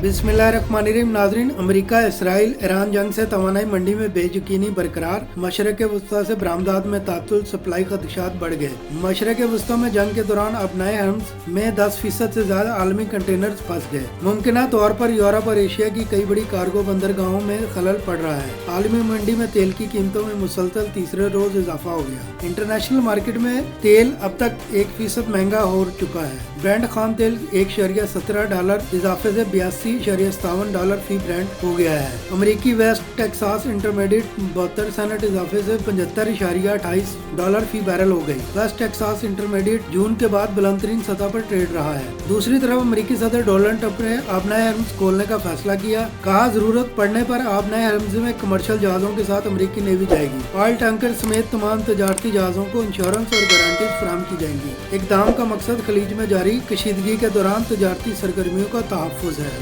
बिस्मिल्लाहिर्रहमानिर्रहीम। नाज़रीन, America Israel Iran जंग से तवानाई मंडी में बेयकीनी बरकरार। मशरक़ वस्ता से बरामदात में तातुल, सप्लाई खदशात बढ़ गए। मशरक़ वस्ता में जंग के दौरान अपनाए हर्म्स में 10% से ज्यादा आलमी कंटेनर फंस गए। मुमकिन तौर पर यूरोप और एशिया की कई बड़ी कार्गो बंदरगाहों में खलल पड़ रहा है। आलमी मंडी में तेल की कीमतों में मुसलसल तीसरे रोज इजाफा हो गया। इंटरनेशनल मार्केट में तेल अब तक 1% महंगा हो चुका है। ब्रेंट खाम तेल $1.17 इजाफे से $82.57 फी ब्रेंट हो गया है। अमेरिकी वेस्ट टेक्सास इंटरमीडिएट 72 सेंट इजाफे से $75.28 फी बैरल हो गई। वेस्ट टेक्सास इंटरमीडिएट जून के बाद बुलंदतरीन सतह पर ट्रेड रहा है। दूसरी तरफ अमेरिकी सदर डोनाल्ड ट्रंप ने आबनाए हर्म्स खोलने का फैसला किया। कहा, जरूरत पड़ने पर आबनाए हर्म्स में कमर्शियल जहाजों के साथ अमेरिकी नेवी जाएगी। ऑयल टैंकर समेत तमाम तजारती जहाजों को इंश्योरेंस और गारंटीज फराहम की जाएंगी। इक़दाम का मकसद खलीज में जारी कशीदगी के दौरान तजारती सरगर्मियों का तहफ़्फ़ुज़ है।